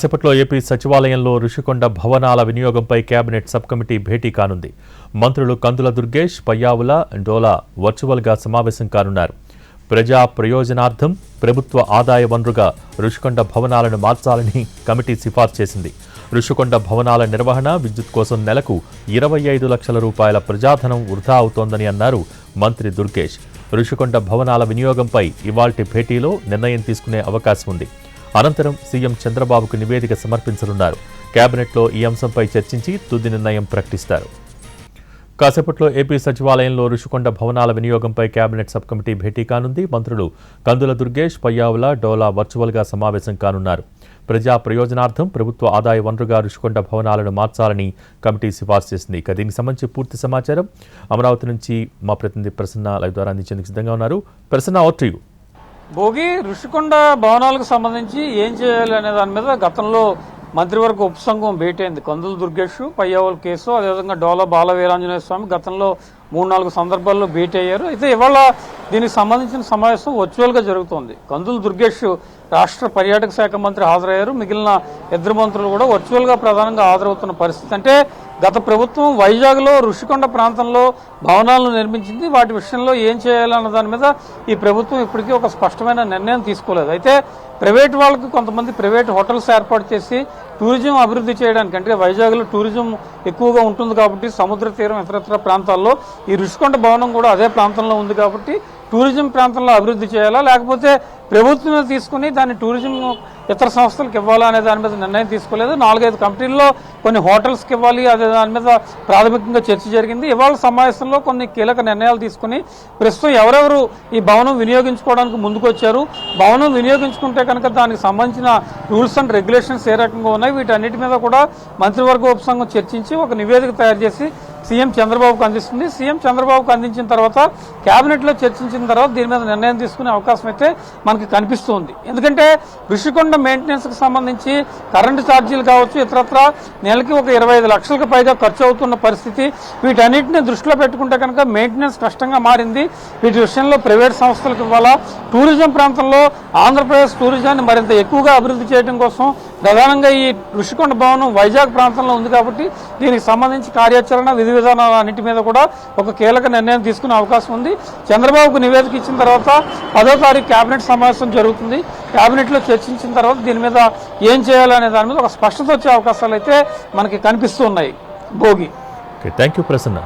కాసేపట్లో ఏపీ సచివాలయంలో రుషికొండ భవనాల వినియోగంపై కేబినెట్ సబ్ కమిటీ భేటీ కానుంది. మంత్రులు కందుల దుర్గేష్, పయ్యావుల, డోలా వర్చువల్గా సమావేశం కానున్నారు. ప్రజా ప్రయోజనార్థం ప్రభుత్వ ఆదాయ వనరుగా రుషికొండ భవనాలను మార్చాలని కమిటీ సిఫార్సు చేసింది. రుషికొండ భవనాల నిర్వహణ, విద్యుత్ కోసం నెలకు 25 లక్షల రూపాయల ప్రజాధనం వృధా అవుతోందని అన్నారు మంత్రి దుర్గేష్. రుషికొండ భవనాల వినియోగంపై ఇవాల్టి భేటీలో నిర్ణయం తీసుకునే అవకాశం ఉంది. అనంతరం సీఎం చంద్రబాబుకు నివేదిక సమర్పించనున్నారు. కేబినెట్లో ఈ అంశంపై చర్చించి తుది నిర్ణయం ప్రకటిస్తారు. కాసేపట్లో ఏపీ సచివాలయంలో రుషికొండ భవనాల వినియోగంపై కేబినెట్ సబ్ కమిటీ భేటీ కానుంది. మంత్రులు కందుల దుర్గేష్, పయ్యావుల, డోలా వర్చువల్గా సమావేశం కానున్నారు. ప్రజా ప్రయోజనార్థం ప్రభుత్వ ఆదాయ వనరుగా రుషికొండ భవనాలను మార్చాలని కమిటీ సిఫార్సు చేసింది. ఇక దీనికి సంబంధించి పూర్తి సమాచారం అమరావతి నుంచి మా ప్రతినిధి ప్రసన్న లైవ్ ద్వారా అందించేందుకు సిద్ధంగా ఉన్నారు. Prasanna, over to you. Bhogi Rushikonda భవనాలకు సంబంధించి ఏం చేయాలి అనే దాని మీద గతంలో మంత్రివర్గ ఉపసంఘం భేటీ అయింది. కందుల దుర్గేష్, పయ్యావుల కేసు, అదేవిధంగా డోలా బాల వీరాంజనేయ స్వామి గతంలో 3-4 సందర్భాల్లో భేటీ అయ్యారు. అయితే ఇవాళ దీనికి సంబంధించిన సమావేశం వర్చువల్గా జరుగుతోంది. కందుల దుర్గేష్ రాష్ట్ర పర్యాటక శాఖ మంత్రి హాజరయ్యారు. మిగిలిన ఇద్దరు మంత్రులు కూడా వర్చువల్గా ప్రధానంగా హాజరవుతున్న పరిస్థితి. అంటే గత ప్రభుత్వం వైజాగ్లో రుషికొండ ప్రాంతంలో భవనాలను నిర్మించింది. వాటి విషయంలో ఏం చేయాలన్న దాని మీద ఈ ప్రభుత్వం ఇప్పటికీ ఒక స్పష్టమైన నిర్ణయం తీసుకోలేదు. అయితే ప్రైవేట్ వాళ్ళకి కొంతమంది ప్రైవేట్ హోటల్స్ ఏర్పాటు చేసి టూరిజం అభివృద్ధి చేయడానికి, అంటే వైజాగ్లో టూరిజం ఎక్కువగా ఉంటుంది కాబట్టి సముద్ర తీరం ఇతరత్ర ప్రాంతాల్లో ఈ రుషికొండ భవనం కూడా అదే ప్రాంతంలో ఉంది కాబట్టి టూరిజం ప్రాంతంలో అభివృద్ధి చేయాలా, లేకపోతే ప్రభుత్వమే తీసుకుని దాన్ని టూరిజం ఇతర సంస్థలకు ఇవ్వాలా అనే దాని మీద నిర్ణయం తీసుకోలేదు. 4-5 కమిటీల్లో కొన్ని హోటల్స్కి ఇవ్వాలి, అదే దాని మీద ప్రాథమికంగా చర్చ జరిగింది. ఇవాళ సమావేశంలో కొన్ని కీలక నిర్ణయాలు తీసుకుని ప్రస్తుతం ఎవరెవరు ఈ భవనం వినియోగించుకోవడానికి ముందుకు వచ్చారు, భవనం వినియోగించుకుంటే కనుక దానికి సంబంధించిన రూల్స్ అండ్ రెగ్యులేషన్స్ ఏ రకంగా ఉన్నాయి, వీటన్నిటి మీద కూడా మంత్రివర్గ ఉపసంఘం చర్చించి ఒక నివేదిక తయారు చేసి సీఎం చంద్రబాబుకు అందిస్తుంది. సీఎం చంద్రబాబుకు అందించిన తర్వాత కేబినెట్లో చర్చించిన తర్వాత దీని మీద నిర్ణయం తీసుకునే అవకాశం అయితే మనకి కనిపిస్తుంది. ఎందుకంటే రుషికొండ మెయింటెనెన్స్కి సంబంధించి కరెంటు ఛార్జీలు కావచ్చు, ఇతరత్ర నెలకి ఒక 25 లక్షలకు పైగా ఖర్చు అవుతున్న పరిస్థితి. వీటన్నిటిని దృష్టిలో పెట్టుకుంటే కనుక మెయింటెనెన్స్ కష్టంగా మారింది. వీటి విషయంలో ప్రైవేట్ సంస్థలకు ఇవ్వాలా, టూరిజం ప్రాంతంలో ఆంధ్రప్రదేశ్ టూరిజాన్ని మరింత ఎక్కువగా అభివృద్ధి చేయడం కోసం ప్రధానంగా ఈ రుషికొండ భవనం వైజాగ్ ప్రాంతంలో ఉంది కాబట్టి దీనికి సంబంధించి కార్యాచరణ, విధి విధానాలు అన్నింటి మీద కూడా ఒక కీలక నిర్ణయం తీసుకునే అవకాశం ఉంది. చంద్రబాబుకు నివేదిక ఇచ్చిన తర్వాత 10వ తారీఖు కేబినెట్ సమావేశం జరుగుతుంది. కేబినెట్లో చర్చించిన తర్వాత దీని మీద ఏం చేయాలనే దాని మీద ఒక స్పష్టత వచ్చే అవకాశాలు అయితే మనకి కనిపిస్తూ ఉన్నాయి. భోగి. Thank you Prasanna.